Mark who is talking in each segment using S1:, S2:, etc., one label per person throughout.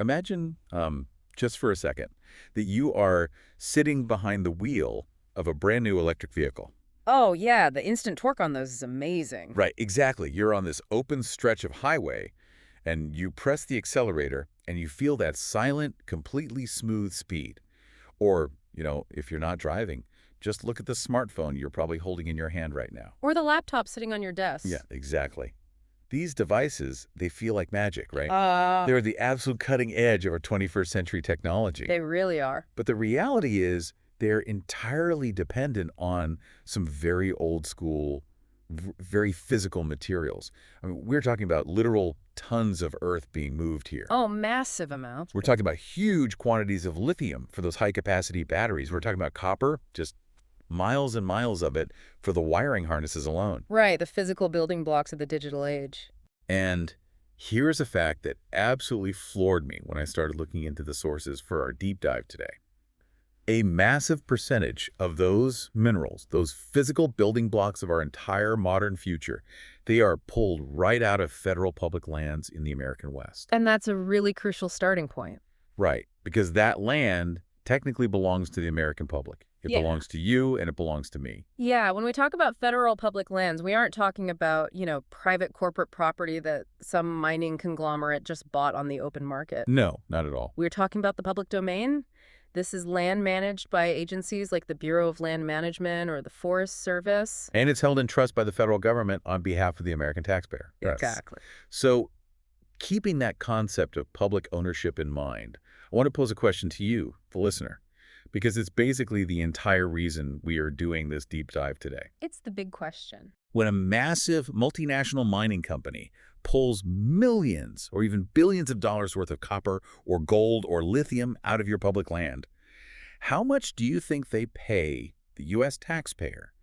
S1: Imagine, just for a second, that you are sitting behind the wheel of a brand new electric vehicle.
S2: Oh, yeah, the instant torque on those is amazing.
S1: Right, exactly. You're on this open stretch of highway, and you press the accelerator, and you feel that silent, completely smooth speed. Or, if you're not driving, just look at the smartphone you're probably holding in your hand right now.
S2: Or the laptop sitting on your desk.
S1: Yeah, exactly. These devices, they feel like magic, right?
S2: Uh,
S1: They're the absolute cutting edge of our 21st century technology.
S2: they really are.
S1: But the reality is they're entirely dependent on some very old school, very physical materials. I mean, we're talking about literal tons of earth being moved here.
S2: Oh, massive amounts.
S1: We're talking about huge quantities of lithium for those high-capacity batteries. We're talking about copper, just miles and miles of it for the wiring harnesses alone.
S2: Right, the physical building blocks of the digital age.
S1: And here's a fact that absolutely floored me when I started looking into the sources for our deep dive today. A massive percentage of those minerals, those physical building blocks of our entire modern future, they are pulled right out of federal public lands in the American West.
S2: And that's a really crucial starting point.
S1: Right, because that land technically belongs to the American public. It
S2: Yeah.
S1: belongs to you and it belongs to me.
S2: Yeah, when we talk about federal public lands, we aren't talking about, private corporate property that some mining conglomerate just bought on the open market.
S1: No, not at all.
S2: We're talking about the public domain. This is land managed by agencies like the Bureau of Land Management or the Forest Service.
S1: And it's held in trust by the federal government on behalf of the American taxpayer. Yes.
S2: Exactly.
S1: So keeping that concept of public ownership in mind, I want to pose a question to you, the listener, because it's basically the entire reason we are doing this deep dive today.
S2: It's the big question.
S1: When a massive multinational mining company pulls millions or even billions of dollars worth of copper or gold or lithium out of your public land, how much do you think they pay the U.S. taxpayer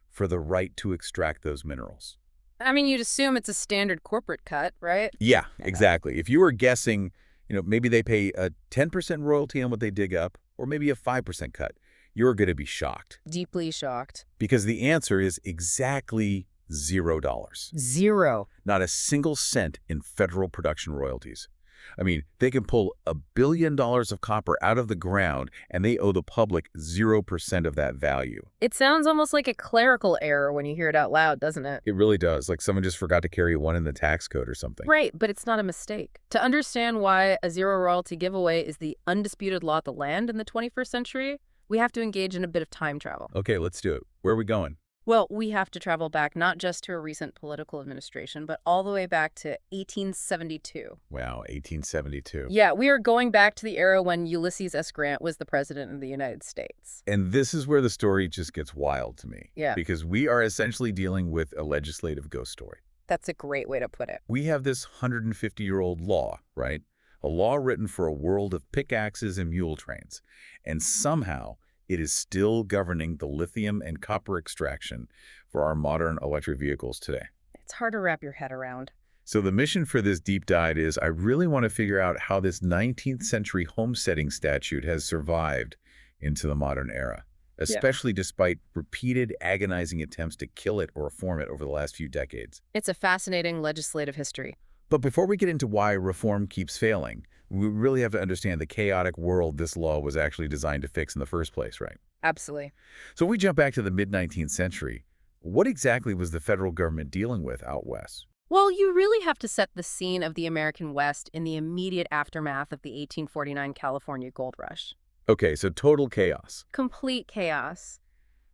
S1: for the right to extract those minerals?
S2: I mean, you'd assume it's a standard corporate cut, right?
S1: Yeah, exactly. If you were guessing, maybe they pay a 10% royalty on what they dig up, or maybe a 5% cut, you're going to be shocked.
S2: Deeply shocked.
S1: Because the answer is exactly $0.
S2: Zero.
S1: Not a single cent in federal production royalties. I mean, they can pull $1 billion of copper out of the ground, and they owe the public 0% of that value.
S2: It sounds almost like a clerical error when you hear it out loud, doesn't it?
S1: It really does. Like someone just forgot to carry one in the tax code or something.
S2: Right, but it's not a mistake. To understand why a zero royalty giveaway is the undisputed law of the land in the 21st century, we have to engage in a bit of time travel.
S1: Okay, let's do it. Where are we going?
S2: Well, we have to travel back not just to a recent political administration, but all the way back to 1872.
S1: Wow, 1872.
S2: Yeah, we are going back to the era when Ulysses S. Grant was the president of the United States.
S1: And this is where the story just gets wild to me.
S2: Yeah.
S1: Because we are essentially dealing with a legislative ghost story.
S2: That's a great way to put it.
S1: We have this 150-year-old law, right? A law written for a world of pickaxes and mule trains. And somehow it is still governing the lithium and copper extraction for our modern electric vehicles today.
S2: It's hard to wrap your head around.
S1: So the mission for this deep dive is I really want to figure out how this 19th century homesteading statute has survived into the modern era, especially despite repeated agonizing attempts to kill it or reform it over the last few decades.
S2: It's a fascinating legislative history.
S1: But before we get into why reform keeps failing, we really have to understand the chaotic world this law was actually designed to fix in the first place, right?
S2: Absolutely.
S1: So if we jump back to the mid-19th century, what exactly was the federal government dealing with out west?
S2: Well, you really have to set the scene of the American West in the immediate aftermath of the 1849 California gold rush.
S1: Okay, so total chaos.
S2: Complete chaos.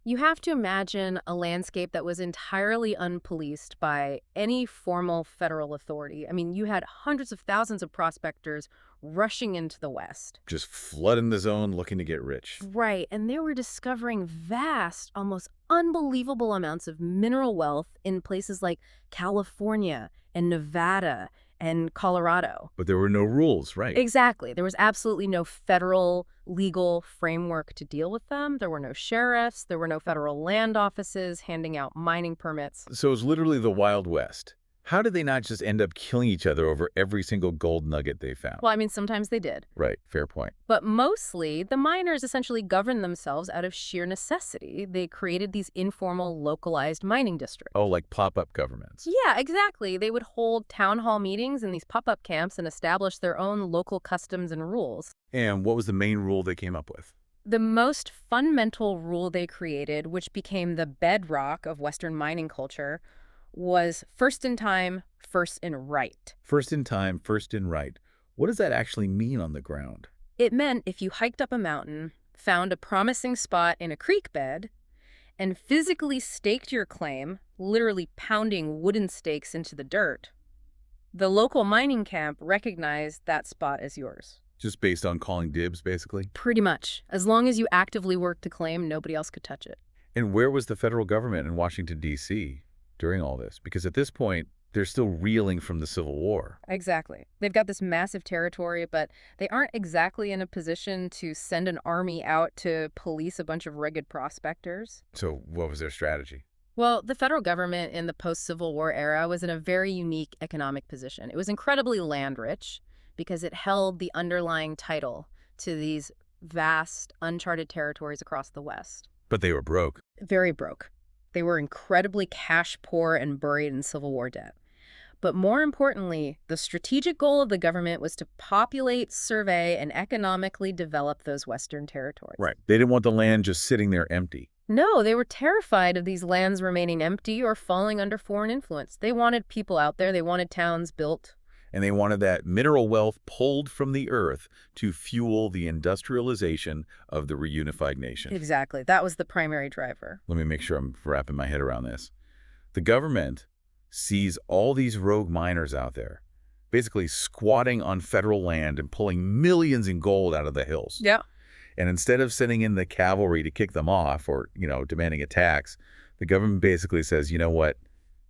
S2: You have to imagine a landscape that was entirely unpoliced by any formal federal authority. I mean, you had hundreds of thousands of prospectors rushing into the West.
S1: Just flooding the zone looking to get rich.
S2: Right, and they were discovering vast, almost unbelievable amounts of mineral wealth in places like California and Nevada and Colorado.
S1: But there were no rules, right?
S2: Exactly. There was absolutely no federal legal framework to deal with them. There were no sheriffs. There were no federal land offices handing out mining permits.
S1: So it was literally the Wild West. How did they not just end up killing each other over every single gold nugget they found?
S2: Well, I mean, sometimes they did.
S1: Right, fair point.
S2: But mostly, the miners essentially governed themselves out of sheer necessity. They created these informal, localized mining districts.
S1: Oh, like pop-up governments.
S2: Yeah, exactly. They would hold town hall meetings in these pop-up camps and establish their own local customs and rules.
S1: And what was the main rule they came up with?
S2: The most fundamental rule they created, which became the bedrock of Western mining culture, was first in time, first in right.
S1: First in time, first in right. What does that actually mean on the ground?
S2: It meant if you hiked up a mountain, found a promising spot in a creek bed, and physically staked your claim, literally pounding wooden stakes into the dirt, the local mining camp recognized that spot as yours.
S1: Just based on calling dibs, basically?
S2: Pretty much. As long as you actively worked to claim, nobody else could touch it.
S1: And where was the federal government in Washington, D.C. during all this? Because at this point, they're still reeling from the Civil War.
S2: Exactly. They've got this massive territory, but they aren't exactly in a position to send an army out to police a bunch of rugged prospectors.
S1: So what was their strategy?
S2: Well, the federal government in the post-Civil War era was in a very unique economic position. It was incredibly land-rich because it held the underlying title to these vast, uncharted territories across the West.
S1: But they were broke.
S2: Very broke. They were incredibly cash poor and buried in Civil War debt. But more importantly, the strategic goal of the government was to populate, survey, and economically develop those Western territories.
S1: Right. They didn't want the land just sitting there empty.
S2: No, they were terrified of these lands remaining empty or falling under foreign influence. They wanted people out there. They wanted towns built.
S1: And they wanted that mineral wealth pulled from the earth to fuel the industrialization of the reunified nation.
S2: Exactly. That was the primary driver.
S1: Let me make sure I'm wrapping my head around this. The government sees all these rogue miners out there, basically squatting on federal land and pulling millions in gold out of the hills.
S2: Yeah.
S1: And instead of sending in the cavalry to kick them off or, demanding a tax, the government basically says, you know what?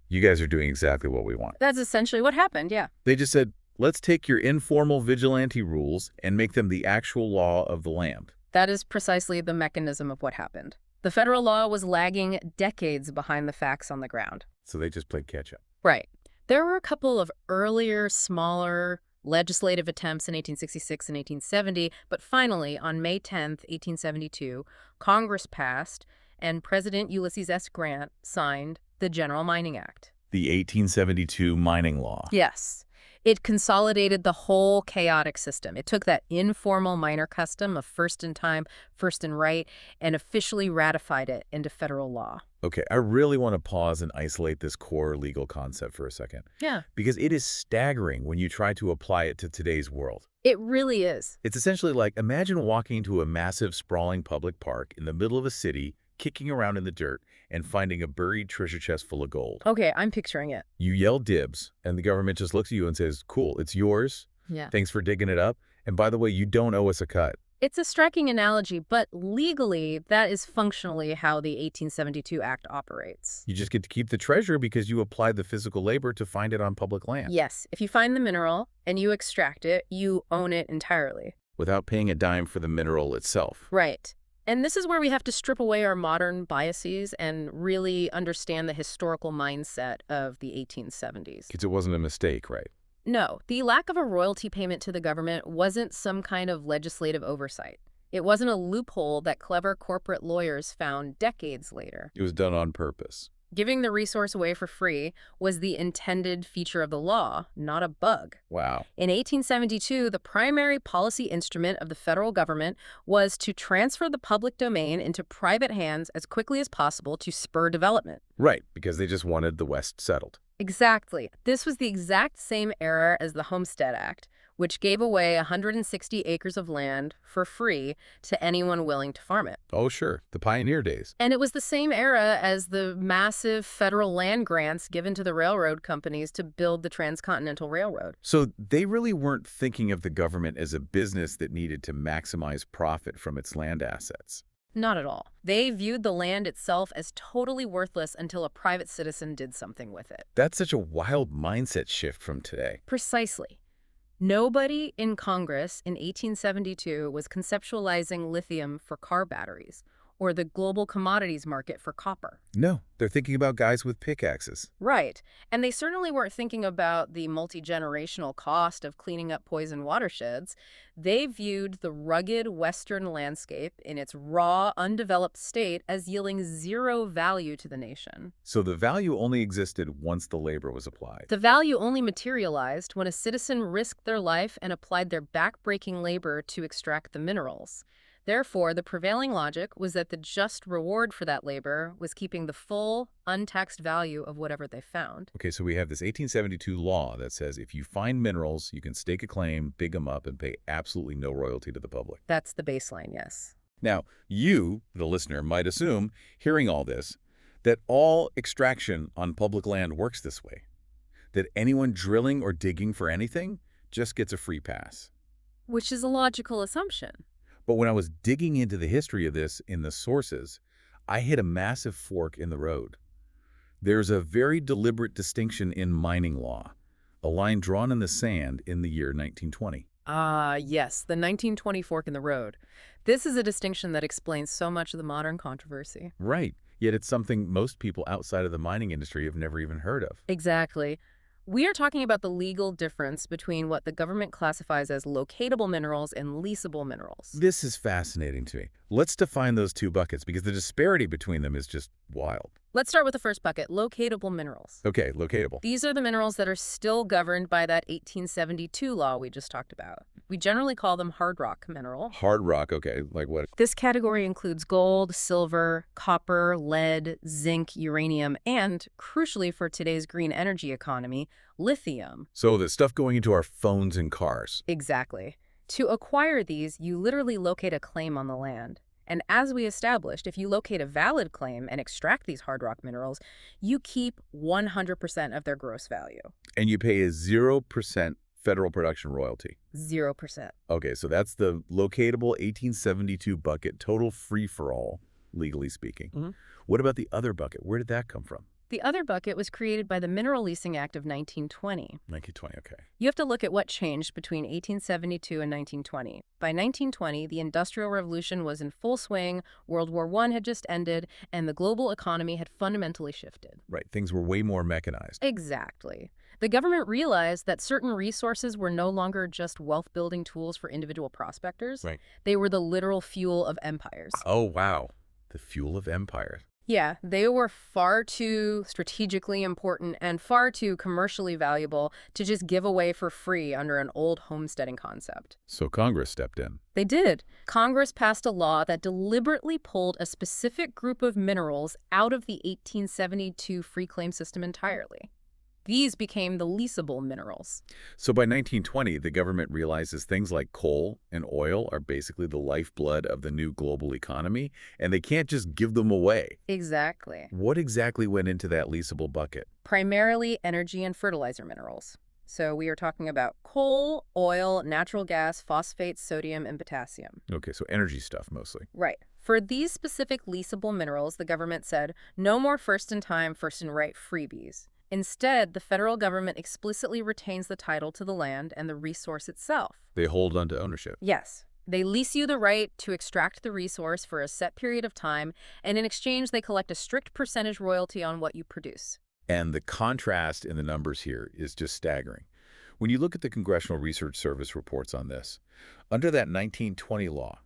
S1: You guys are doing exactly what we want.
S2: That's essentially what happened, yeah.
S1: They just said, let's take your informal vigilante rules and make them the actual law of the land.
S2: That is precisely the mechanism of what happened. The federal law was lagging decades behind the facts on the ground.
S1: So they just played catch up.
S2: Right. There were a couple of earlier, smaller legislative attempts in 1866 and 1870, but finally, on May 10th, 1872, Congress passed and President Ulysses S. Grant signed the General Mining Act.
S1: The 1872 mining law.
S2: Yes. It consolidated the whole chaotic system. It took that informal miner custom of first in time, first in right, and officially ratified it into federal law.
S1: Okay, I really want to pause and isolate this core legal concept for a second.
S2: Yeah.
S1: Because it is staggering when you try to apply it to today's world.
S2: It really is.
S1: It's essentially like, imagine walking into a massive, sprawling public park in the middle of a city, kicking around in the dirt, and finding a buried treasure chest full of gold.
S2: Okay, I'm picturing it.
S1: You yell dibs, and the government just looks at you and says, cool, it's yours.
S2: Yeah.
S1: Thanks for digging it up. And by the way, you don't owe us a cut.
S2: It's a striking analogy, but legally, that is functionally how the 1872 Act operates.
S1: You just get to keep the treasure because you applied the physical labor to find it on public land.
S2: Yes, if you find the mineral and you extract it, you own it entirely.
S1: Without paying a dime for the mineral itself.
S2: Right. And this is where we have to strip away our modern biases and really understand the historical mindset of the 1870s.
S1: Because it wasn't a mistake, right?
S2: No, the lack of a royalty payment to the government wasn't some kind of legislative oversight. It wasn't a loophole that clever corporate lawyers found decades later.
S1: It was done on purpose.
S2: Giving the resource away for free was the intended feature of the law, not a bug.
S1: Wow.
S2: In 1872, the primary policy instrument of the federal government was to transfer the public domain into private hands as quickly as possible to spur development.
S1: Right, because they just wanted the West settled.
S2: Exactly. This was the exact same era as the Homestead Act, which gave away 160 acres of land for free to anyone willing to farm it.
S1: Oh, sure. The pioneer days.
S2: And it was the same era as the massive federal land grants given to the railroad companies to build the Transcontinental Railroad.
S1: So they really weren't thinking of the government as a business that needed to maximize profit from its land assets.
S2: Not at all. They viewed the land itself as totally worthless until a private citizen did something with it.
S1: That's such a wild mindset shift from today.
S2: Precisely. Nobody in Congress in 1872 was conceptualizing lithium for car batteries or the global commodities market for copper.
S1: No, they're thinking about guys with pickaxes.
S2: Right. And they certainly weren't thinking about the multi-generational cost of cleaning up poison watersheds. They viewed the rugged Western landscape in its raw, undeveloped state as yielding zero value to the nation.
S1: So the value only existed once the labor was applied.
S2: The value only materialized when a citizen risked their life and applied their back-breaking labor to extract the minerals. Therefore, the prevailing logic was that the just reward for that labor was keeping the full, untaxed value of whatever they found.
S1: Okay, so we have this 1872 law that says if you find minerals, you can stake a claim, dig them up, and pay absolutely no royalty to the public.
S2: That's the baseline, yes.
S1: Now, you, the listener, might assume, hearing all this, that all extraction on public land works this way, that anyone drilling or digging for anything just gets a free pass.
S2: Which is a logical assumption.
S1: But when I was digging into the history of this in the sources, I hit a massive fork in the road. There's a very deliberate distinction in mining law, a line drawn in the sand in the year 1920.
S2: Yes, the 1920 fork in the road. This is a distinction that explains so much of the modern controversy.
S1: Right, yet it's something most people outside of the mining industry have never even heard of.
S2: Exactly. We are talking about the legal difference between what the government classifies as locatable minerals and leasable minerals.
S1: This is fascinating to me. Let's define those two buckets because the disparity between them is just wild.
S2: Let's start with the first bucket, locatable minerals.
S1: Okay, locatable.
S2: These are the minerals that are still governed by that 1872 law we just talked about. We generally call them hard rock mineral.
S1: Hard rock, okay, like what?
S2: This category includes gold, silver, copper, lead, zinc, uranium, and, crucially for today's green energy economy, lithium.
S1: So the stuff going into our phones and cars.
S2: Exactly. To acquire these, you literally locate a claim on the land. And as we established, if you locate a valid claim and extract these hard rock minerals, you keep 100% of their gross value.
S1: And you pay a 0% federal production royalty.
S2: 0%.
S1: Okay, so that's the locatable 1872 bucket, total free-for-all, legally speaking.
S2: Mhm.
S1: What about the other bucket? Where did that come from?
S2: The other bucket was created by the Mineral Leasing Act of 1920.
S1: 1920, okay.
S2: You have to look at what changed between 1872 and 1920. By 1920, the Industrial Revolution was in full swing, World War I had just ended, and the global economy had fundamentally shifted.
S1: Right, things were way more mechanized.
S2: Exactly. The government realized that certain resources were no longer just wealth-building tools for individual prospectors.
S1: Right.
S2: They were the literal fuel of empires.
S1: Oh, wow. The fuel of empire.
S2: Yeah, they were far too strategically important and far too commercially valuable to just give away for free under an old homesteading concept.
S1: So Congress stepped in.
S2: They did. Congress passed a law that deliberately pulled a specific group of minerals out of the 1872 free claim system entirely. These became the leasable minerals.
S1: So by 1920, the government realizes things like coal and oil are basically the lifeblood of the new global economy, and they can't just give them away.
S2: Exactly.
S1: What exactly went into that leasable bucket?
S2: Primarily energy and fertilizer minerals. So we are talking about coal, oil, natural gas, phosphates, sodium, and potassium.
S1: Okay, so energy stuff mostly.
S2: Right. For these specific leasable minerals, the government said, no more first-in-time, first-in-right freebies. Instead, the federal government explicitly retains the title to the land and the resource itself.
S1: They hold on to ownership.
S2: Yes. They lease you the right to extract the resource for a set period of time, and in exchange, they collect a strict percentage royalty on what you produce.
S1: And the contrast in the numbers here is just staggering. When you look at the Congressional Research Service reports on this, under that 1920 law,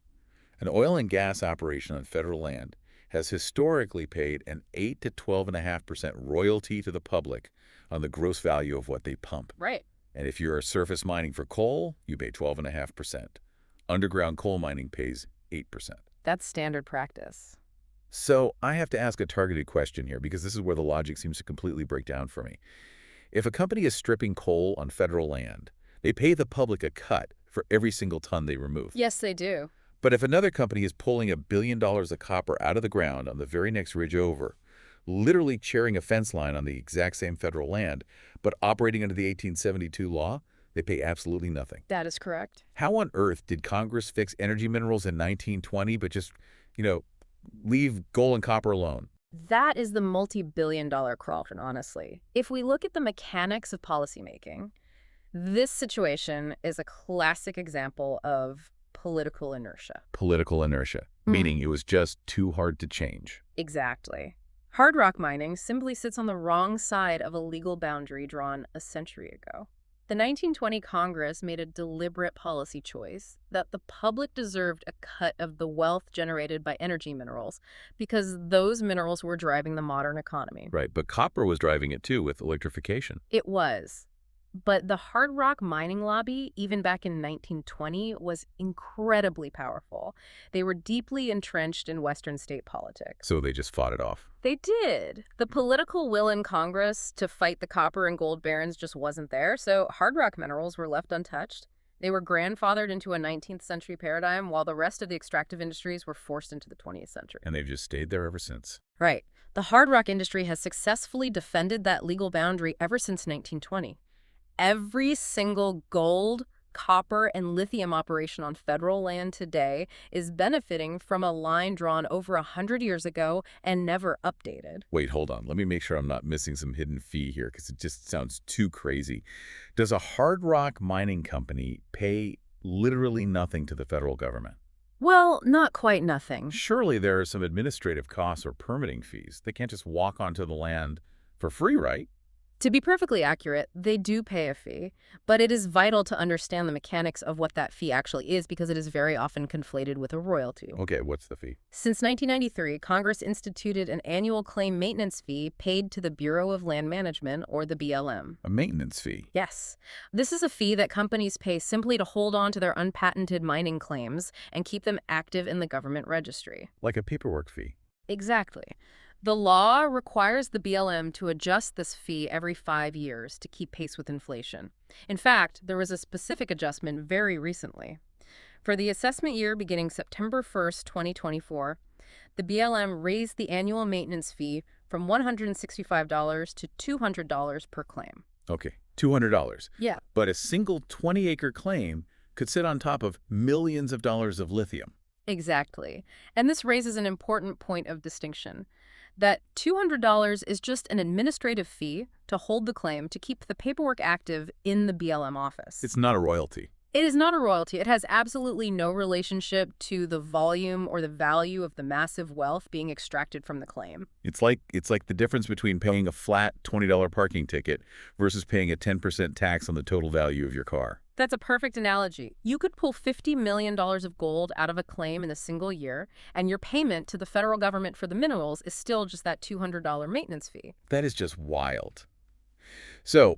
S1: an oil and gas operation on federal land has historically paid an 8 to 12.5% royalty to the public on the gross value of what they pump.
S2: Right.
S1: And if you're surface mining for coal, you pay 12.5%. Underground coal mining pays 8%.
S2: That's standard practice.
S1: So I have to ask a targeted question here because this is where the logic seems to completely break down for me. If a company is stripping coal on federal land, they pay the public a cut for every single ton they remove.
S2: Yes, they do.
S1: But if another company is pulling $1 billion of copper out of the ground on the very next ridge over, literally sharing a fence line on the exact same federal land, but operating under the 1872 law, they pay absolutely nothing.
S2: That is correct.
S1: How on earth did Congress fix energy minerals in 1920 but just, leave gold and copper alone?
S2: That is the multi-billion-dollar question, honestly. If we look at the mechanics of policymaking, this situation is a classic example of political inertia.
S1: Political inertia, meaning it was just too hard to change.
S2: Exactly. Hard rock mining simply sits on the wrong side of a legal boundary drawn a century ago. The 1920 Congress made a deliberate policy choice that the public deserved a cut of the wealth generated by energy minerals because those minerals were driving the modern economy.
S1: Right, but copper was driving it too with electrification.
S2: It was. But the hard rock mining lobby, even back in 1920, was incredibly powerful. They were deeply entrenched in Western state politics.
S1: So they just fought it off.
S2: They did. The political will in Congress to fight the copper and gold barons just wasn't there, so hard rock minerals were left untouched. They were grandfathered into a 19th century paradigm while the rest of the extractive industries were forced into the 20th century.
S1: And they've just stayed there ever since.
S2: Right. The hard rock industry has successfully defended that legal boundary ever since 1920. Every single gold, copper, and lithium operation on federal land today is benefiting from a line drawn over 100 years ago and never updated.
S1: Wait, hold on. Let me make sure I'm not missing some hidden fee here because it just sounds too crazy. Does a hard rock mining company pay literally nothing to the federal government?
S2: Well, not quite nothing.
S1: Surely there are some administrative costs or permitting fees. They can't just walk onto the land for free, right?
S2: To be perfectly accurate, they do pay a fee, but it is vital to understand the mechanics of what that fee actually is because it is very often conflated with a royalty.
S1: Okay, what's the fee?
S2: Since 1993, Congress instituted an annual claim maintenance fee paid to the Bureau of Land Management, or the BLM.
S1: A maintenance fee?
S2: Yes. This is a fee that companies pay simply to hold on to their unpatented mining claims and keep them active in the government registry.
S1: Like a paperwork fee?
S2: Exactly. The law requires the BLM to adjust this fee every 5 years to keep pace with inflation. In fact, there was a specific adjustment very recently. For the assessment year beginning September 1st, 2024, the BLM raised the annual maintenance fee from $165 to $200 per claim.
S1: Okay, $200.
S2: Yeah.
S1: But a single 20-acre claim could sit on top of millions of dollars of lithium.
S2: Exactly. And this raises an important point of distinction. That $200 is just an administrative fee to hold the claim to keep the paperwork active in the BLM office.
S1: It's not a royalty.
S2: It is not a royalty. It has absolutely no relationship to the volume or the value of the massive wealth being extracted from the claim.
S1: It's like the difference between paying a flat $20 parking ticket versus paying a 10% tax on the total value of your car.
S2: That's a perfect analogy. You could pull $50 million of gold out of a claim in a single year, and your payment to the federal government for the minerals is still just that $200 maintenance fee.
S1: That is just wild. So,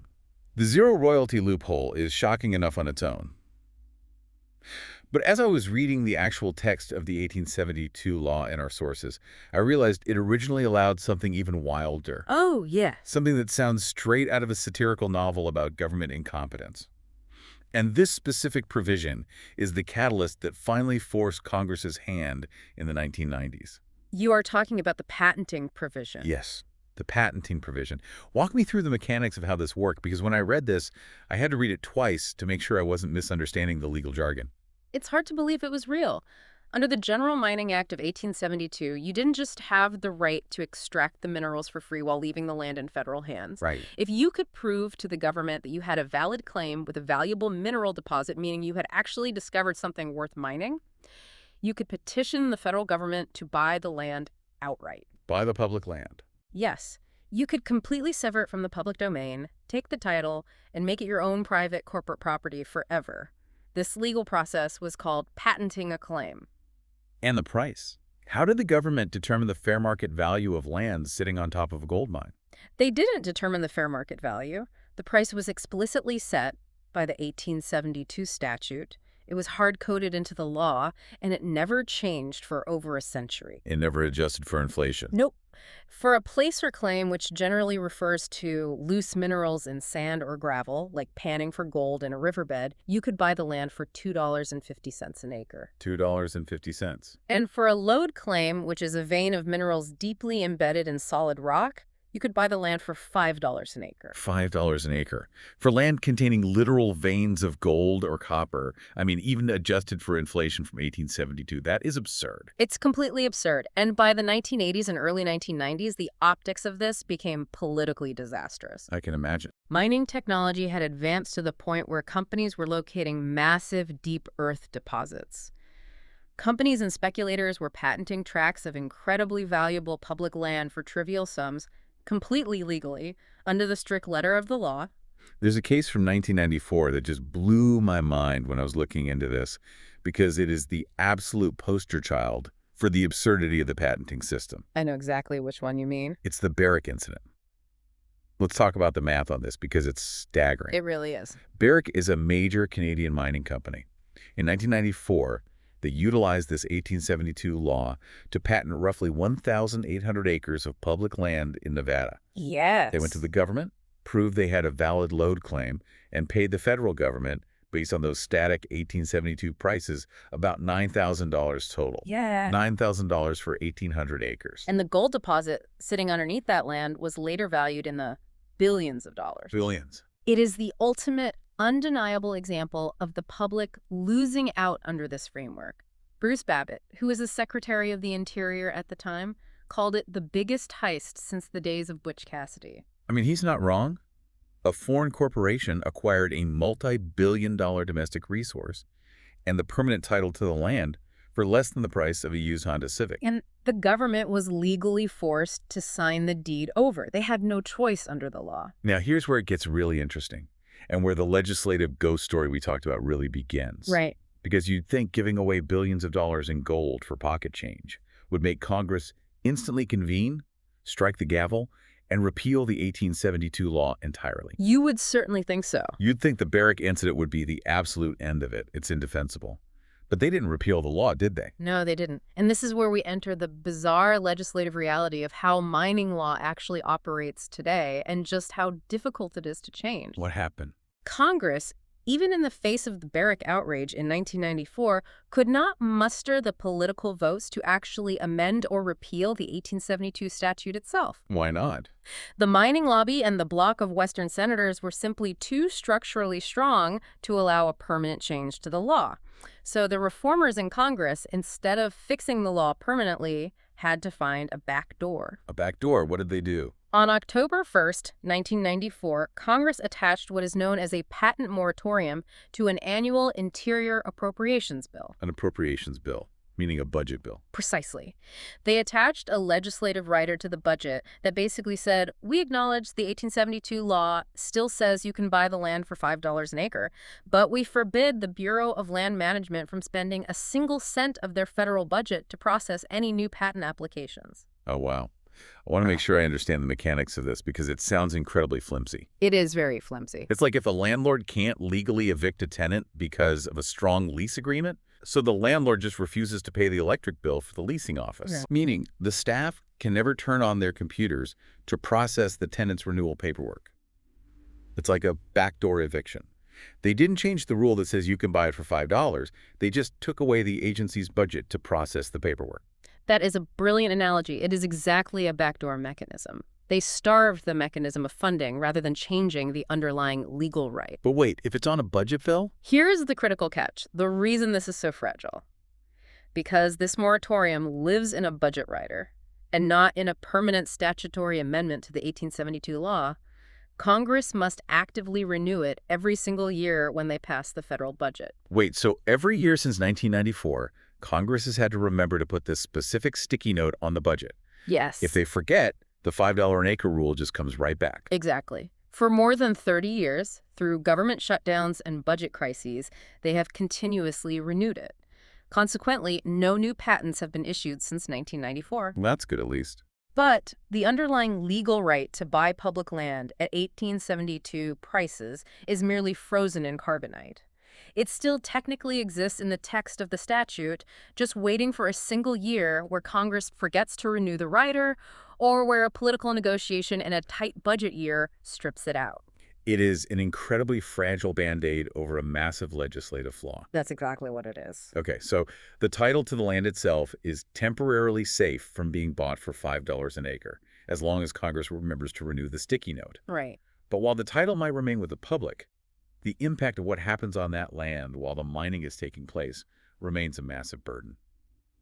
S1: the zero royalty loophole is shocking enough on its own. But as I was reading the actual text of the 1872 law in our sources, I realized it originally allowed something even wilder.
S2: Oh, yeah.
S1: Something that sounds straight out of a satirical novel about government incompetence. And this specific provision is the catalyst that finally forced Congress's hand in the 1990s.
S2: You are talking about the patenting provision.
S1: Yes, the patenting provision. Walk me through the mechanics of how this worked, because when I read this, I had to read it twice to make sure I wasn't misunderstanding the legal jargon.
S2: It's hard to believe it was real. Under the General Mining Act of 1872, you didn't just have the right to extract the minerals for free while leaving the land in federal hands.
S1: Right.
S2: If you could prove to the government that you had a valid claim with a valuable mineral deposit, meaning you had actually discovered something worth mining, you could petition the federal government to buy the land outright.
S1: Buy the public land.
S2: Yes. You could completely sever it from the public domain, take the title, and make it your own private corporate property forever. This legal process was called patenting a claim.
S1: And the price. How did the government determine the fair market value of land sitting on top of a gold mine?
S2: They didn't determine the fair market value. The price was explicitly set by the 1872 statute. It was hard-coded into the law, and it never changed for over a century.
S1: It never adjusted for inflation.
S2: Nope. For a placer claim, which generally refers to loose minerals in sand or gravel, like panning for gold in a riverbed, you could buy the land for $2.50 an acre.
S1: $2.50.
S2: And for a lode claim, which is a vein of minerals deeply embedded in solid rock, you could buy the land for $5 an acre.
S1: $5 an acre. For land containing literal veins of gold or copper, I mean, even adjusted for inflation from 1872, that is absurd.
S2: It's completely absurd. And by the 1980s and early 1990s, the optics of this became politically disastrous.
S1: I can imagine.
S2: Mining technology had advanced to the point where companies were locating massive deep earth deposits. Companies and speculators were patenting tracts of incredibly valuable public land for trivial sums, completely legally, under the strict letter of the law.
S1: There's a case from 1994 that just blew my mind when I was looking into this because it is the absolute poster child for the absurdity of the patenting system.
S2: I know exactly which one you mean.
S1: It's the Barrick incident. Let's talk about the math on this because it's staggering.
S2: It really is.
S1: Barrick is a major Canadian mining company. In 1994, they utilized this 1872 law to patent roughly 1,800 acres of public land in Nevada.
S2: Yes.
S1: They went to the government, proved they had a valid load claim, and paid the federal government, based on those static 1872 prices, about $9,000 total.
S2: Yeah.
S1: $9,000 for 1,800 acres.
S2: And the gold deposit sitting underneath that land was later valued in the billions of dollars.
S1: Billions.
S2: It is the ultimate, undeniable example of the public losing out under this framework. Bruce Babbitt, who was the Secretary of the Interior at the time, called it the biggest heist since the days of Butch Cassidy.
S1: I mean, he's not wrong. A foreign corporation acquired a multi-billion-dollar domestic resource and the permanent title to the land for less than the price of a used Honda Civic.
S2: And the government was legally forced to sign the deed over. They had no choice under the law.
S1: Now, here's where it gets really interesting and where the legislative ghost story we talked about really begins.
S2: Right.
S1: Because you'd think giving away billions of dollars in gold for pocket change would make Congress instantly convene, strike the gavel, and repeal the 1872 law entirely.
S2: You would certainly think so.
S1: You'd think the Barrick incident would be the absolute end of it. It's indefensible. But they didn't repeal the law, did they?
S2: No, they didn't. And this is where we enter the bizarre legislative reality of how mining law actually operates today and just how difficult it is to change.
S1: What happened?
S2: Congress, even in the face of the Barrick outrage in 1994, could not muster the political votes to actually amend or repeal the 1872 statute itself.
S1: Why not?
S2: The mining lobby and the bloc of Western senators were simply too structurally strong to allow a permanent change to the law. So the reformers in Congress, instead of fixing the law permanently, had to find a back door.
S1: A back door. What did they do?
S2: On October 1st, 1994, Congress attached what is known as a patent moratorium to an annual Interior Appropriations Bill.
S1: An appropriations bill, meaning a budget bill.
S2: Precisely. They attached a legislative rider to the budget that basically said, we acknowledge the 1872 law still says you can buy the land for $5 an acre, but we forbid the Bureau of Land Management from spending a single cent of their federal budget to process any new patent applications.
S1: Oh, wow. I want to make sure I understand the mechanics of this because it sounds incredibly flimsy.
S2: It is very flimsy.
S1: It's like if a landlord can't legally evict a tenant because of a strong lease agreement, so the landlord just refuses to pay the electric bill for the leasing office.
S2: Yeah.
S1: Meaning the staff can never turn on their computers to process the tenant's renewal paperwork. It's like a backdoor eviction. They didn't change the rule that says you can buy it for $5. They just took away the agency's budget to process the paperwork.
S2: That is a brilliant analogy. It is exactly a backdoor mechanism. They starved the mechanism of funding rather than changing the underlying legal right.
S1: But wait, if it's on a budget bill?
S2: Here's the critical catch, the reason this is so fragile. Because this moratorium lives in a budget rider and not in a permanent statutory amendment to the 1872 law, Congress must actively renew it every single year when they pass the federal budget.
S1: Wait, so every year since 1994, Congress has had to remember to put this specific sticky note on the budget.
S2: Yes.
S1: If they forget, the $5 an acre rule just comes right back.
S2: Exactly. For more than 30 years, through government shutdowns and budget crises, they have continuously renewed it. Consequently, no new patents have been issued since 1994.
S1: Well, that's good at least.
S2: But the underlying legal right to buy public land at 1872 prices is merely frozen in carbonite. It still technically exists in the text of the statute, just waiting for a single year where Congress forgets to renew the rider or where a political negotiation in a tight budget year strips it out.
S1: It is an incredibly fragile Band-Aid over a massive legislative flaw.
S2: That's exactly what it is.
S1: Okay, so the title to the land itself is temporarily safe from being bought for $5 an acre, as long as Congress remembers to renew the sticky note.
S2: Right.
S1: But while the title might remain with the public, the impact of what happens on that land while the mining is taking place remains a massive burden.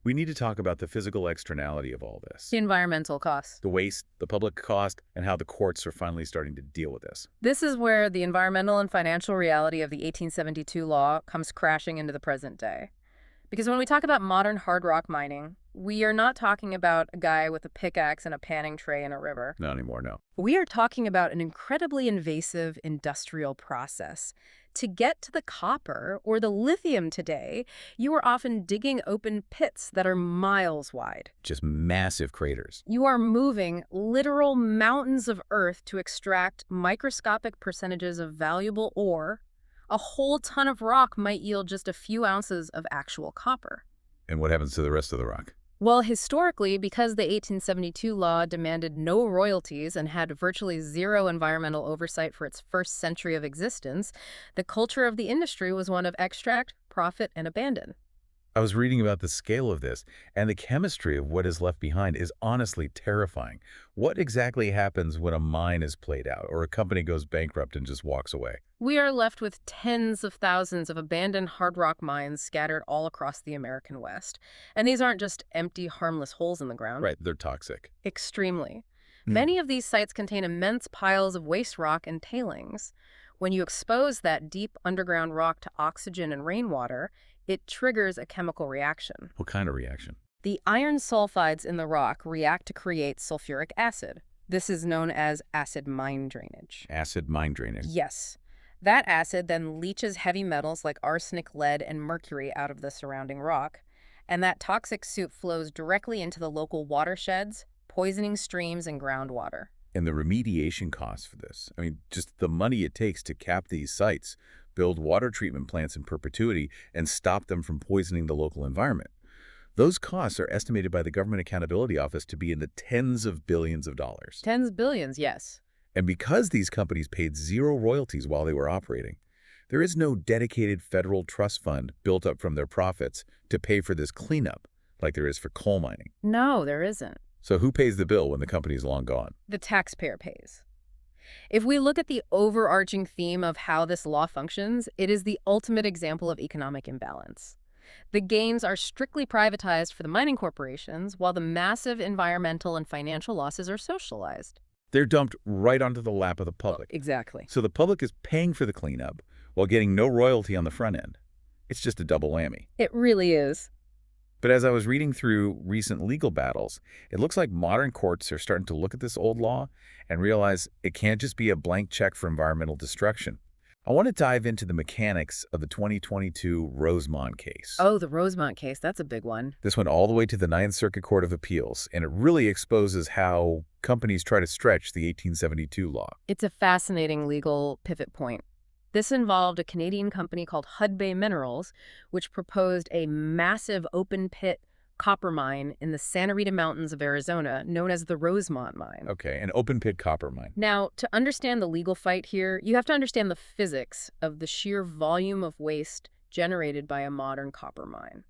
S1: We need to talk about the physical externality of all this.
S2: The environmental costs.
S1: The waste, the public cost, and how the courts are finally starting to deal with this.
S2: This is where the environmental and financial reality of the 1872 law comes crashing into the present day. Because when we talk about modern hard rock mining, we are not talking about a guy with a pickaxe and a panning tray in a river.
S1: Not anymore, no.
S2: We are talking about an incredibly invasive industrial process. To get to the copper or the lithium today, you are often digging open pits that are miles wide.
S1: Just massive craters.
S2: You are moving literal mountains of earth to extract microscopic percentages of valuable ore. A whole ton of rock might yield just a few ounces of actual copper.
S1: And what happens to the rest of the rock?
S2: Well, historically, because the 1872 law demanded no royalties and had virtually zero environmental oversight for its first century of existence, the culture of the industry was one of extract, profit, and abandon.
S1: I was reading about the scale of this, and the chemistry of what is left behind is honestly terrifying. What exactly happens when a mine is played out or a company goes bankrupt and just walks away?
S2: We are left with tens of thousands of abandoned hard rock mines scattered all across the American West. And these aren't just empty, harmless holes in the ground.
S1: Right, they're toxic.
S2: Extremely. Many of these sites contain immense piles of waste rock and tailings. When you expose that deep underground rock to oxygen and rainwater, it triggers a chemical reaction.
S1: What kind of reaction?
S2: The iron sulfides in the rock react to create sulfuric acid. This is known as acid mine drainage.
S1: Acid mine drainage.
S2: Yes. That acid then leaches heavy metals like arsenic, lead, and mercury out of the surrounding rock, and that toxic soup flows directly into the local watersheds, poisoning streams and groundwater.
S1: And the remediation costs for this, I mean, just the money it takes to cap these sites, build water treatment plants in perpetuity, and stop them from poisoning the local environment. Those costs are estimated by the Government Accountability Office to be in the tens of billions of dollars.
S2: Tens of billions, yes.
S1: And because these companies paid zero royalties while they were operating, there is no dedicated federal trust fund built up from their profits to pay for this cleanup like there is for coal mining.
S2: No, there isn't.
S1: So who pays the bill when the company is long gone?
S2: The taxpayer pays. If we look at the overarching theme of how this law functions, it is the ultimate example of economic imbalance. The gains are strictly privatized for the mining corporations, while the massive environmental and financial losses are socialized.
S1: They're dumped right onto the lap of the public.
S2: Exactly.
S1: So the public is paying for the cleanup while getting no royalty on the front end. It's just a double whammy.
S2: It really is.
S1: But as I was reading through recent legal battles, it looks like modern courts are starting to look at this old law and realize it can't just be a blank check for environmental destruction. I want to dive into the mechanics of the 2022 Rosemont case.
S2: Oh, the Rosemont case, that's a big one.
S1: This went all the way to the Ninth Circuit Court of Appeals, and it really exposes how companies try to stretch the 1872 law.
S2: It's a fascinating legal pivot point. This involved a Canadian company called Hudbay Minerals, which proposed a massive open-pit copper mine in the Santa Rita Mountains of Arizona, known as the Rosemont Mine.
S1: Okay, an open-pit copper mine.
S2: Now, to understand the legal fight here, you have to understand the physics of the sheer volume of waste generated by a modern copper mine.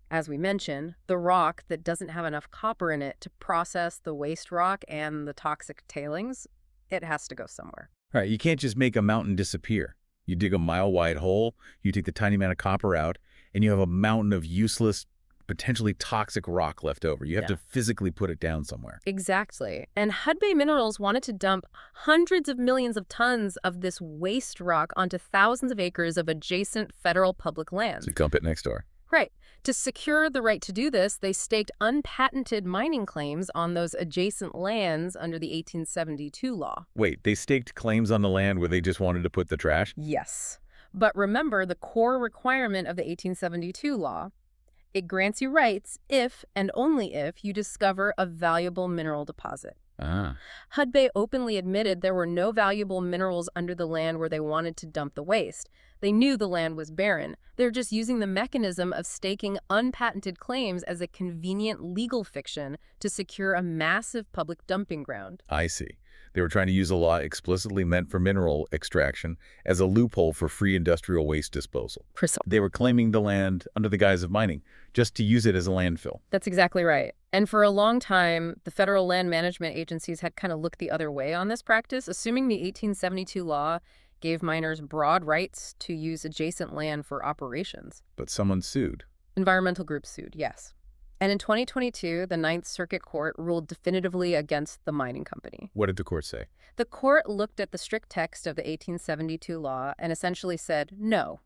S2: As we mentioned, the rock that doesn't have enough copper in it to process the waste rock and the toxic tailings, it has to go somewhere.
S1: All right, you can't just make a mountain disappear. You dig a mile-wide hole, you take the tiny amount of copper out, and you have a mountain of useless, potentially toxic rock left over. You have to physically put it down somewhere.
S2: Exactly. And Hudbay Minerals wanted to dump hundreds of millions of tons of this waste rock onto thousands of acres of adjacent federal public lands.
S1: So you dump it next door.
S2: Right. To secure the right to do this, they staked unpatented mining claims on those adjacent lands under the 1872 law.
S1: Wait, they staked claims on the land where they just wanted to put the trash?
S2: Yes. But remember the core requirement of the 1872 law. It grants you rights if and only if you discover a valuable mineral deposit. Hudbay openly admitted there were no valuable minerals under the land where they wanted to dump the waste. They knew the land was barren. They're just using the mechanism of staking unpatented claims as a convenient legal fiction to secure a massive public dumping ground.
S1: I see. They were trying to use a law explicitly meant for mineral extraction as a loophole for free industrial waste disposal.
S2: Precisely.
S1: They were claiming the land under the guise of mining, just to use it as a landfill.
S2: That's exactly right. And for a long time, the federal land management agencies had kind of looked the other way on this practice, assuming the 1872 law gave miners broad rights to use adjacent land for operations.
S1: But someone sued.
S2: Environmental groups sued, yes. And in 2022, the Ninth Circuit Court ruled definitively against the mining company.
S1: What did the court say?
S2: The court looked at the strict text of the 1872 law and essentially said, no,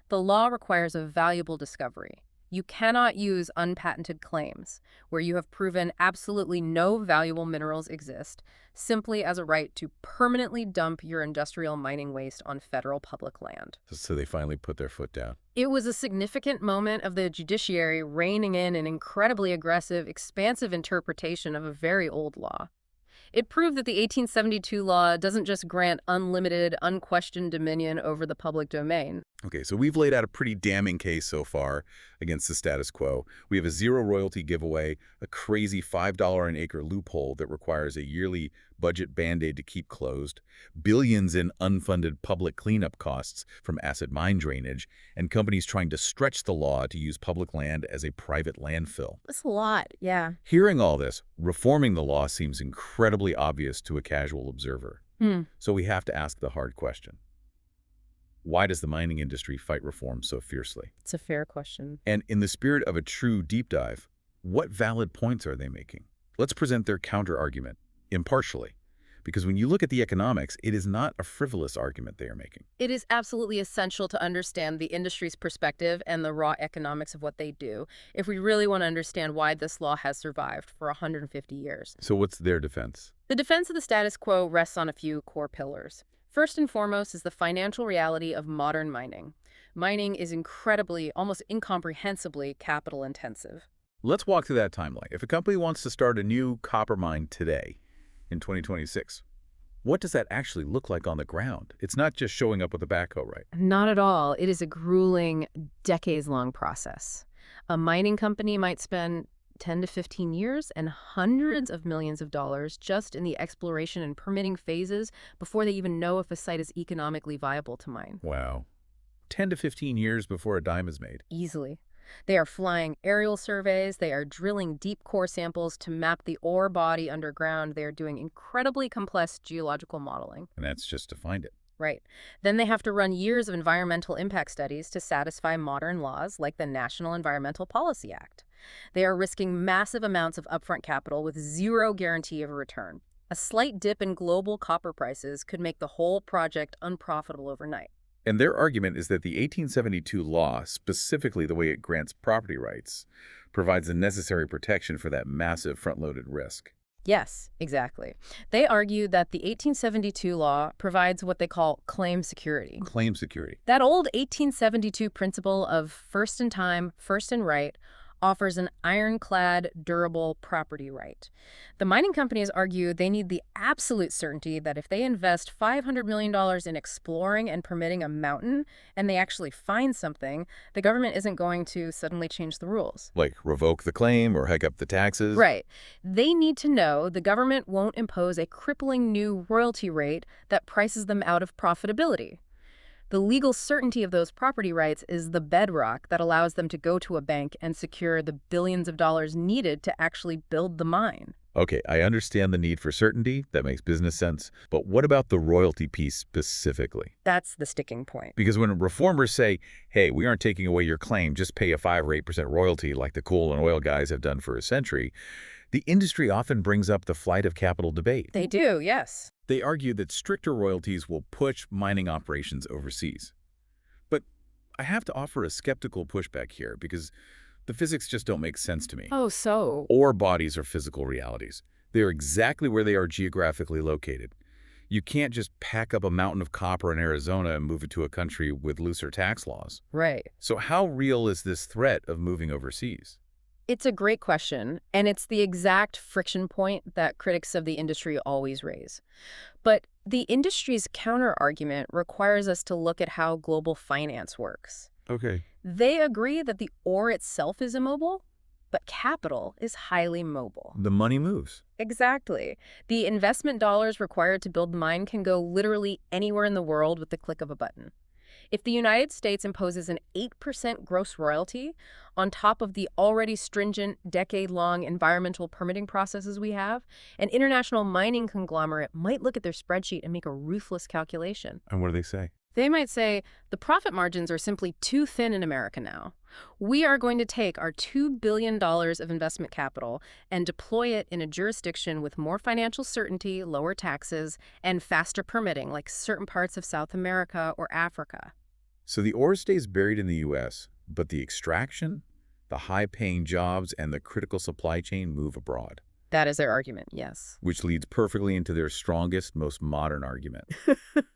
S2: The law requires a valuable discovery. You cannot use unpatented claims, where you have proven absolutely no valuable minerals exist, simply as a right to permanently dump your industrial mining waste on federal public land.
S1: So they finally put their foot down.
S2: It was a significant moment of the judiciary reining in an incredibly aggressive, expansive interpretation of a very old law. It proved that the 1872 law doesn't just grant unlimited, unquestioned dominion over the public domain.
S1: Okay, so we've laid out a pretty damning case so far against the status quo. We have a zero royalty giveaway, a crazy $5 an acre loophole that requires a yearly budget band-aid to keep closed, billions in unfunded public cleanup costs from acid mine drainage, and companies trying to stretch the law to use public land as a private landfill.
S2: That's a lot, yeah.
S1: Hearing all this, reforming the law seems incredibly obvious to a casual observer. So we have to ask the hard question. Why does the mining industry fight reform so fiercely?
S2: It's a fair question.
S1: And in the spirit of a true deep dive, what valid points are they making? Let's present their counter-argument impartially. Because when you look at the economics, it is not a frivolous argument they are making.
S2: It is absolutely essential to understand the industry's perspective and the raw economics of what they do if we really want to understand why this law has survived for 150 years.
S1: So what's their defense?
S2: The defense of the status quo rests on a few core pillars. First and foremost is the financial reality of modern mining. Mining is incredibly, almost incomprehensibly capital intensive.
S1: Let's walk through that timeline. If a company wants to start a new copper mine today, in 2026, what does that actually look like on the ground? It's not just showing up with a backhoe, right?
S2: Not at all. It is a grueling, decades-long process. A mining company might spend 10 to 15 years and hundreds of millions of dollars just in the exploration and permitting phases before they even know if a site is economically viable to mine.
S1: Wow. 10 to 15 years before a dime is made.
S2: Easily. They are flying aerial surveys, they are drilling deep core samples to map the ore body underground, they are doing incredibly complex geological modeling.
S1: And that's just to find it.
S2: Right. Then they have to run years of environmental impact studies to satisfy modern laws like the National Environmental Policy Act. They are risking massive amounts of upfront capital with zero guarantee of a return. A slight dip in global copper prices could make the whole project unprofitable overnight.
S1: And their argument is that the 1872 law, specifically the way it grants property rights, provides the necessary protection for that massive front-loaded risk.
S2: Yes, exactly. They argue that the 1872 law provides what they call claim security.
S1: Claim security.
S2: That old 1872 principle of first in time, first in right offers an ironclad, durable property right. The mining companies argue they need the absolute certainty that if they invest $500 million in exploring and permitting a mountain and they actually find something, the government isn't going to suddenly change the rules.
S1: Like revoke the claim or hike up the taxes?
S2: Right. They need to know the government won't impose a crippling new royalty rate that prices them out of profitability. The legal certainty of those property rights is the bedrock that allows them to go to a bank and secure the billions of dollars needed to actually build the mine.
S1: Okay, I understand the need for certainty. That makes business sense. But what about the royalty piece specifically?
S2: That's the sticking point.
S1: Because when reformers say, hey, we aren't taking away your claim, just pay a 5 or 8% royalty like the coal and oil guys have done for a century, the industry often brings up the flight of capital debate.
S2: They do, yes.
S1: They argue that stricter royalties will push mining operations overseas. But I have to offer a skeptical pushback here because the physics just don't make sense to me.
S2: Oh, so?
S1: Ore bodies are physical realities. They are exactly where they are geographically located. You can't just pack up a mountain of copper in Arizona and move it to a country with looser tax laws.
S2: Right.
S1: So how real is this threat of moving overseas?
S2: It's a great question, and it's the exact friction point that critics of the industry always raise. But the industry's counter-argument requires us to look at how global finance works.
S1: Okay.
S2: They agree that the ore itself is immobile, but capital is highly mobile.
S1: The money moves.
S2: Exactly. The investment dollars required to build the mine can go literally anywhere in the world with the click of a button. If the United States imposes an 8% gross royalty on top of the already stringent, decade-long environmental permitting processes we have, an international mining conglomerate might look at their spreadsheet and make a ruthless calculation.
S1: And what do they say?
S2: They might say, the profit margins are simply too thin in America now. We are going to take our $2 billion of investment capital and deploy it in a jurisdiction with more financial certainty, lower taxes, and faster permitting, like certain parts of South America or Africa.
S1: So the ore stays buried in the U.S., but the extraction, the high-paying jobs, and the critical supply chain move abroad,
S2: That is their argument, yes.
S1: which leads perfectly into their strongest, most modern argument.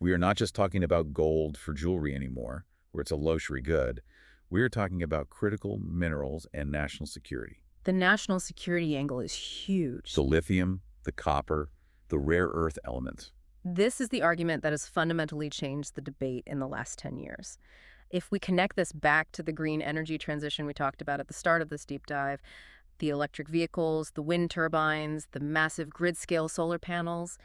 S1: We are not just talking about gold for jewelry anymore, where it's a luxury good. We are talking about critical minerals and national security.
S2: The national security angle is huge.
S1: The lithium, the copper, the rare earth elements.
S2: This is the argument that has fundamentally changed the debate in the last 10 years. If we connect this back to the green energy transition we talked about at the start of this deep dive, the electric vehicles, the wind turbines, the massive grid-scale solar panels,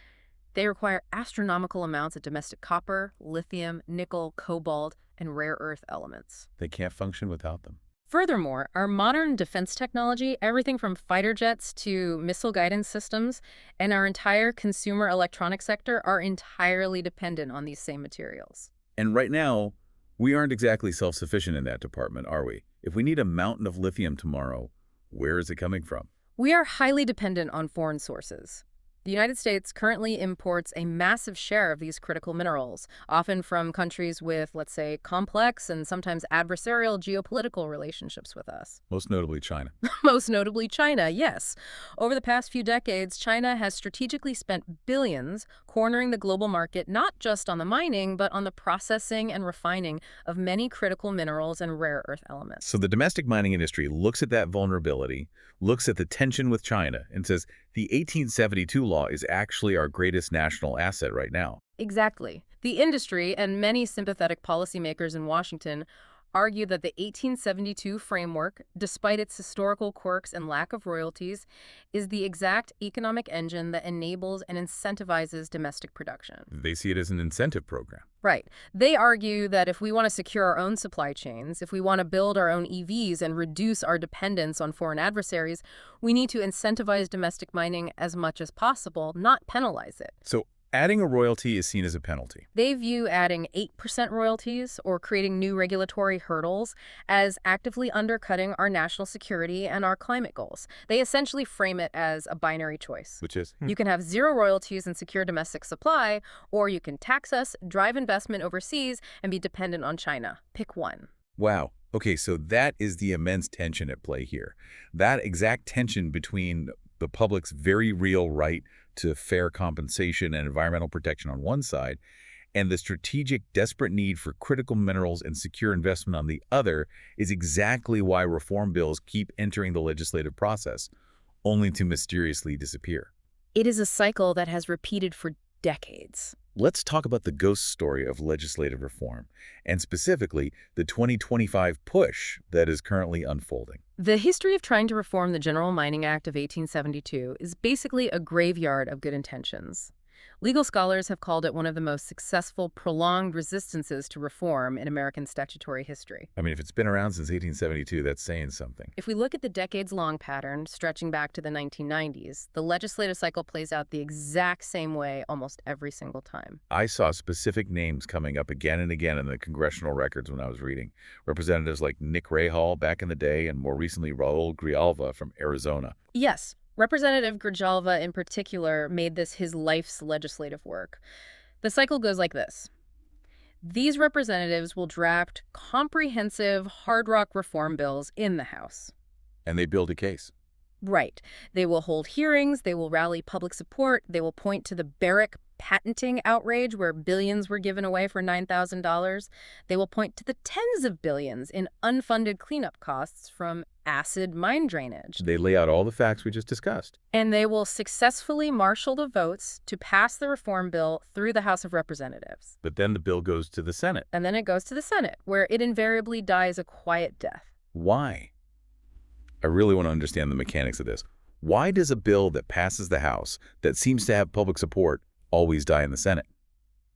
S2: they require astronomical amounts of domestic copper, lithium, nickel, cobalt, and rare earth elements.
S1: They can't function without them.
S2: Furthermore, our modern defense technology, everything from fighter jets to missile guidance systems, and our entire consumer electronics sector are entirely dependent on these same materials.
S1: And right now, we aren't exactly self-sufficient in that department, are we? If we need a mountain of lithium tomorrow, where is it coming from?
S2: We are highly dependent on foreign sources. The United States currently imports a massive share of these critical minerals, often from countries with, let's say, complex and sometimes adversarial geopolitical relationships with us.
S1: Most notably China.
S2: Most notably China, yes. Over the past few decades, China has strategically spent billions cornering the global market not just on the mining, but on the processing and refining of many critical minerals and rare earth elements.
S1: So the domestic mining industry looks at that vulnerability, looks at the tension with China, and says the 1872 law is actually our greatest national asset right now.
S2: Exactly. The industry and many sympathetic policymakers in Washington argue that the 1872 framework, despite its historical quirks and lack of royalties, is the exact economic engine that enables and incentivizes domestic production.
S1: They see it as an incentive program.
S2: Right. They argue that if we want to secure our own supply chains, if we want to build our own EVs and reduce our dependence on foreign adversaries, we need to incentivize domestic mining as much as possible, not penalize it.
S1: So adding a royalty is seen as a penalty.
S2: They view adding 8% royalties or creating new regulatory hurdles as actively undercutting our national security and our climate goals. They essentially frame it as a binary choice.
S1: Which is?
S2: You can have zero royalties and secure domestic supply, or you can tax us, drive investment overseas, and be dependent on China. Pick one.
S1: Wow. Okay, so that is the immense tension at play here. That exact tension between the public's very real right to fair compensation and environmental protection on one side, and the strategic, desperate need for critical minerals and secure investment on the other is exactly why reform bills keep entering the legislative process, only to mysteriously disappear.
S2: It is a cycle that has repeated for decades.
S1: Let's talk about the ghost story of legislative reform, and specifically the 2025 push that is currently unfolding.
S2: The history of trying to reform the General Mining Act of 1872 is basically a graveyard of good intentions. Legal scholars have called it one of the most successful, prolonged resistances to reform in American statutory history.
S1: I mean, if it's been around since 1872, that's saying something.
S2: If we look at the decades-long pattern stretching back to the 1990s, the legislative cycle plays out the exact same way almost every single time.
S1: I saw specific names coming up again and again in the congressional records when I was reading. Representatives like Nick Rahal back in the day, and more recently Raul Grijalva from Arizona.
S2: Yes. Representative Grijalva in particular made this his life's legislative work. The cycle goes like this. These representatives will draft comprehensive hard rock reform bills in the House.
S1: And they build a case.
S2: Right. They will hold hearings, they will rally public support, they will point to the Barrick patenting outrage where billions were given away for $9,000. They will point to the tens of billions in unfunded cleanup costs from acid mine drainage.
S1: They lay out all the facts we just discussed.
S2: And they will successfully marshal the votes to pass the reform bill through the House of Representatives.
S1: But then the bill goes to the Senate.
S2: And then it goes to the Senate, where it invariably dies a quiet death.
S1: Why? I really want to understand the mechanics of this. Why does a bill that passes the House, that seems to have public support, always die in the Senate?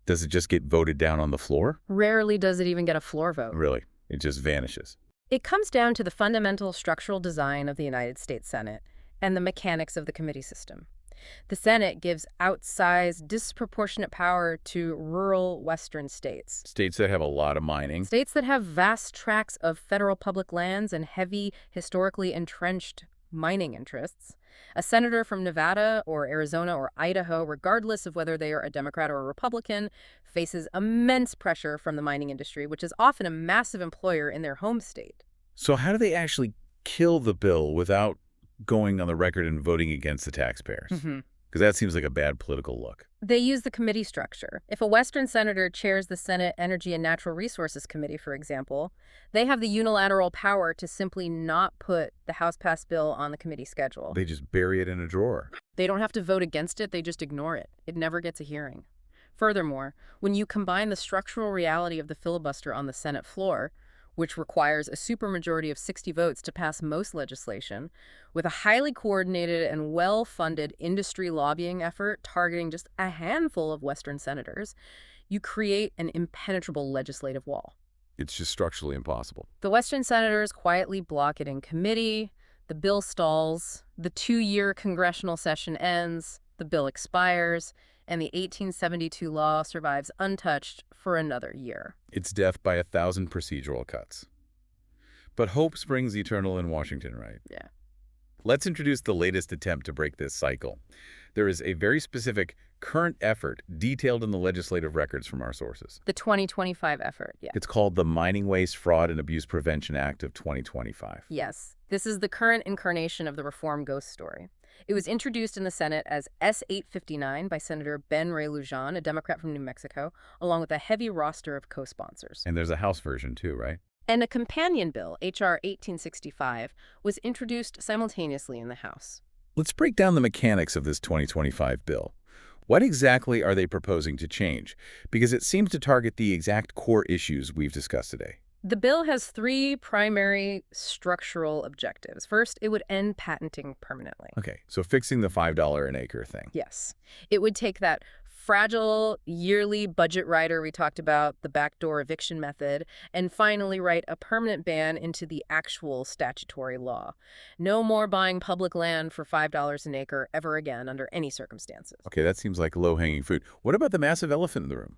S1: Does it just get voted down on the floor?
S2: Rarely does it even get a floor vote.
S1: Really? It just vanishes.
S2: It comes down to the fundamental structural design of the United States Senate and the mechanics of the committee system. The Senate gives outsized, disproportionate power to rural Western states.
S1: States that have a lot of mining.
S2: States that have vast tracts of federal public lands and heavy, historically entrenched mining interests. A senator from Nevada or Arizona or Idaho, regardless of whether they are a Democrat or a Republican, faces immense pressure from the mining industry, which is often a massive employer in their home state.
S1: So how do they actually kill the bill without going on the record and voting against the taxpayers? Because that seems like a bad political look.
S2: They use the committee structure. If a Western senator chairs the Senate Energy and Natural Resources Committee, for example, they have the unilateral power to simply not put the House-passed bill on the committee schedule.
S1: They just bury it in a drawer.
S2: They don't have to vote against it, they just ignore it. It never gets a hearing. Furthermore, when you combine the structural reality of the filibuster on the Senate floor, which requires a supermajority of 60 votes to pass most legislation, with a highly coordinated and well-funded industry lobbying effort targeting just a handful of Western senators, you create an impenetrable legislative wall.
S1: It's just structurally impossible.
S2: The Western senators quietly block it in committee, the bill stalls, the 2-year congressional session ends, the bill expires, and the 1872 law survives untouched for another year.
S1: It's death by 1,000 procedural cuts. But hope springs eternal in Washington, right?
S2: Yeah.
S1: Let's introduce the latest attempt to break this cycle. There is a very specific current effort detailed in the legislative records from our sources.
S2: The 2025 effort, yeah.
S1: It's called the Mining Waste, Fraud, and Abuse Prevention Act of 2025.
S2: Yes. This is the current incarnation of the reform ghost story. It was introduced in the Senate as S-859 by Senator Ben Ray Lujan, a Democrat from New Mexico, along with a heavy roster of co-sponsors.
S1: And there's a House version too, right?
S2: And a companion bill, H.R. 1865, was introduced simultaneously in the House.
S1: Let's break down the mechanics of this 2025 bill. What exactly are they proposing to change? Because it seems to target the exact core issues we've discussed today.
S2: The bill has 3 primary structural objectives. First, it would end patenting permanently.
S1: Okay, so fixing the $5 an acre thing.
S2: Yes. It would take that fragile yearly budget rider we talked about, the backdoor eviction method, and finally write a permanent ban into the actual statutory law. No more buying public land for $5 an acre ever again under any circumstances.
S1: Okay, that seems like low-hanging fruit. What about the massive elephant in the room?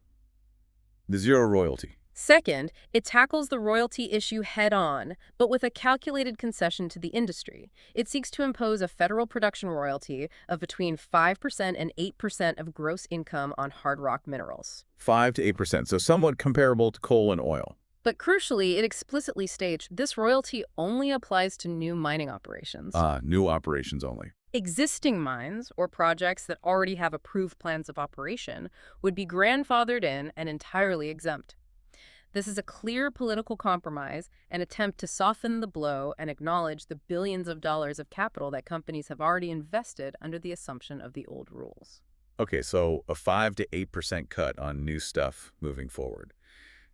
S1: The zero royalty.
S2: Second, it tackles the royalty issue head-on, but with a calculated concession to the industry. It seeks to impose a federal production royalty of between 5% and 8% of gross income on hard rock minerals.
S1: 5 to 8%, so somewhat comparable to coal and oil.
S2: But crucially, it explicitly states this royalty only applies to new mining operations.
S1: New operations only.
S2: Existing mines, or projects that already have approved plans of operation, would be grandfathered in and entirely exempt. This is a clear political compromise, an attempt to soften the blow and acknowledge the billions of dollars of capital that companies have already invested under the assumption of the old rules.
S1: Okay, so a 5 to 8% cut on new stuff moving forward.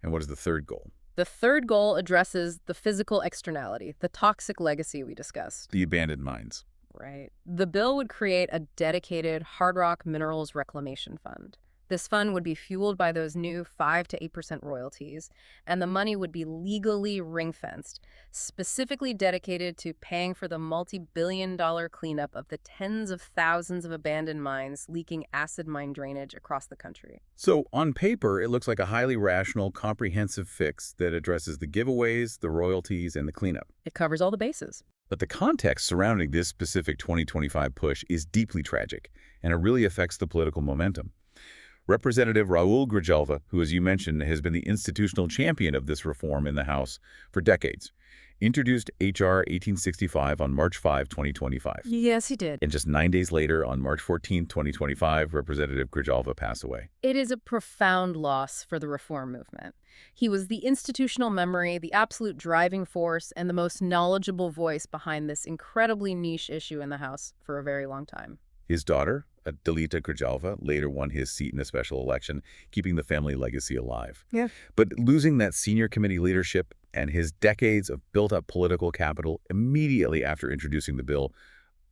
S1: And what is the third goal?
S2: The third goal addresses the physical externality, the toxic legacy we discussed.
S1: The abandoned mines.
S2: Right. The bill would create a dedicated hard rock minerals reclamation fund. This fund would be fueled by those new 5 to 8% royalties, and the money would be legally ring-fenced, specifically dedicated to paying for the multi-billion-dollar cleanup of the tens of thousands of abandoned mines leaking acid mine drainage across the country.
S1: So, on paper, it looks like a highly rational, comprehensive fix that addresses the giveaways, the royalties, and the cleanup.
S2: It covers all the bases.
S1: But the context surrounding this specific 2025 push is deeply tragic, and it really affects the political momentum. Representative Raul Grijalva, who, as you mentioned, has been the institutional champion of this reform in the House for decades, introduced H.R. 1865 on March 5, 2025.
S2: Yes, he did.
S1: And just 9 days later, on March 14, 2025, Representative Grijalva passed away.
S2: It is a profound loss for the reform movement. He was the institutional memory, the absolute driving force, and the most knowledgeable voice behind this incredibly niche issue in the House for a very long time.
S1: His daughter, Dalita Grijalva, later won his seat in a special election, keeping the family legacy alive.
S2: Yeah.
S1: But losing that senior committee leadership and his decades of built-up political capital immediately after introducing the bill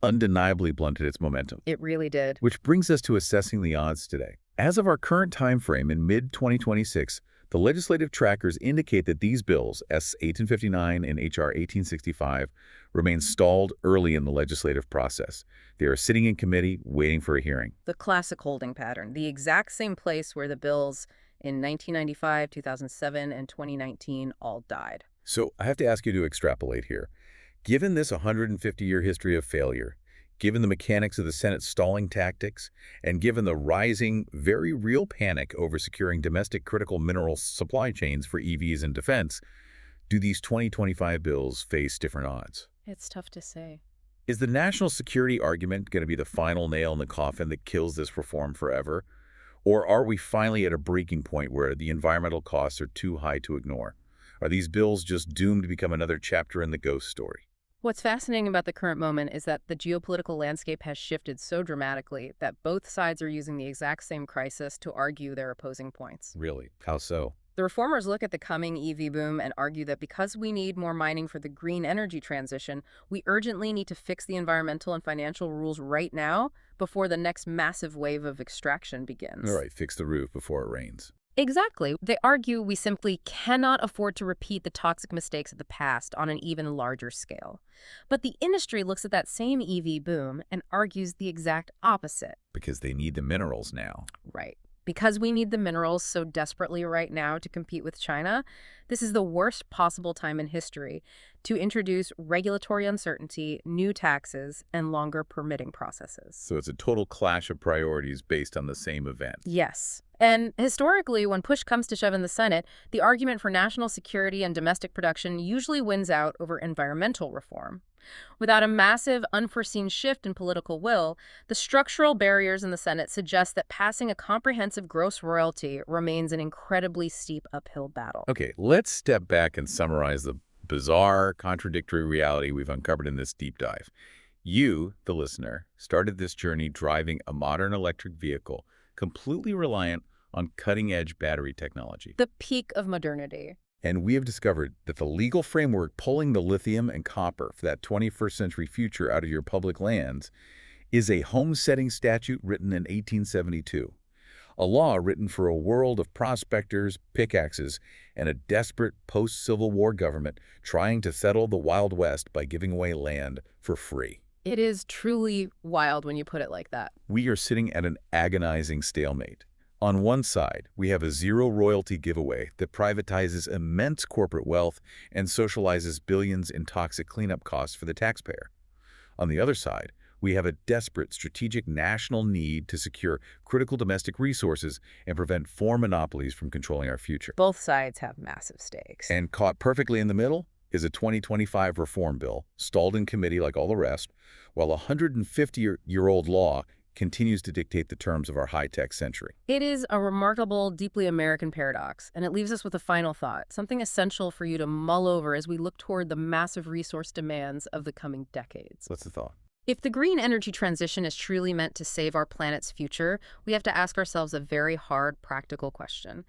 S1: undeniably blunted its momentum.
S2: It really did.
S1: Which brings us to assessing the odds today. As of our current time frame in mid-2026, the legislative trackers indicate that these bills, S-1859 and H.R. 1865, remain stalled early in the legislative process. They are sitting in committee, waiting for a hearing.
S2: The classic holding pattern, the exact same place where the bills in 1995, 2007, and 2019 all died.
S1: So I have to ask you to extrapolate here. Given this 150-year history of failure, given the mechanics of the Senate's stalling tactics, and given the rising, very real panic over securing domestic critical mineral supply chains for EVs and defense, do these 2025 bills face different odds?
S2: It's tough to say.
S1: Is the national security argument going to be the final nail in the coffin that kills this reform forever? Or are we finally at a breaking point where the environmental costs are too high to ignore? Are these bills just doomed to become another chapter in the ghost story?
S2: What's fascinating about the current moment is that the geopolitical landscape has shifted so dramatically that both sides are using the exact same crisis to argue their opposing points.
S1: Really? How so?
S2: The reformers look at the coming EV boom and argue that because we need more mining for the green energy transition, we urgently need to fix the environmental and financial rules right now before the next massive wave of extraction begins.
S1: All right, fix the roof before it rains.
S2: Exactly. They argue we simply cannot afford to repeat the toxic mistakes of the past on an even larger scale. But the industry looks at that same EV boom and argues the exact opposite.
S1: Because they need the minerals now.
S2: Right. Because we need the minerals so desperately right now to compete with China, this is the worst possible time in history to introduce regulatory uncertainty, new taxes, and longer permitting processes.
S1: So it's a total clash of priorities based on the same event.
S2: Yes. And historically, when push comes to shove in the Senate, the argument for national security and domestic production usually wins out over environmental reform. Without a massive, unforeseen shift in political will, the structural barriers in the Senate suggest that passing a comprehensive gross royalty remains an incredibly steep uphill battle.
S1: Okay, let's step back and summarize the bizarre, contradictory reality we've uncovered in this deep dive. You, the listener, started this journey driving a modern electric vehicle completely reliant on cutting-edge battery technology.
S2: The peak of modernity.
S1: And we have discovered that the legal framework pulling the lithium and copper for that 21st century future out of your public lands is a homesteading statute written in 1872, a law written for a world of prospectors, pickaxes, and a desperate post-Civil War government trying to settle the Wild West by giving away land for free.
S2: It is truly wild when you put it like that.
S1: We are sitting at an agonizing stalemate. On one side, we have a zero royalty giveaway that privatizes immense corporate wealth and socializes billions in toxic cleanup costs for the taxpayer. On the other side, we have a desperate strategic national need to secure critical domestic resources and prevent foreign monopolies from controlling our future.
S2: Both sides have massive stakes.
S1: And caught perfectly in the middle is a 2025 reform bill, stalled in committee like all the rest, while a 150-year-old law continues to dictate the terms of our high-tech century.
S2: It is a remarkable, deeply American paradox, and it leaves us with a final thought, something essential for you to mull over as we look toward the massive resource demands of the coming decades.
S1: What's the thought?
S2: If the green energy transition is truly meant to save our planet's future, we have to ask ourselves a very hard, practical question.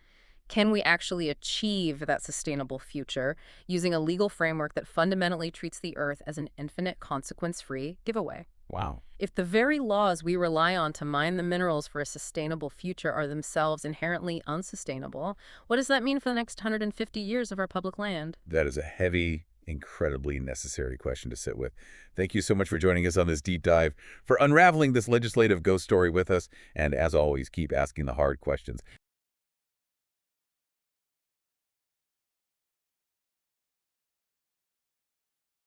S2: Can we actually achieve that sustainable future using a legal framework that fundamentally treats the Earth as an infinite, consequence-free giveaway?
S1: Wow.
S2: If the very laws we rely on to mine the minerals for a sustainable future are themselves inherently unsustainable, what does that mean for the next 150 years of our public land?
S1: That is a heavy, incredibly necessary question to sit with. Thank you so much for joining us on this deep dive, for unraveling this legislative ghost story with us, and as always, keep asking the hard questions.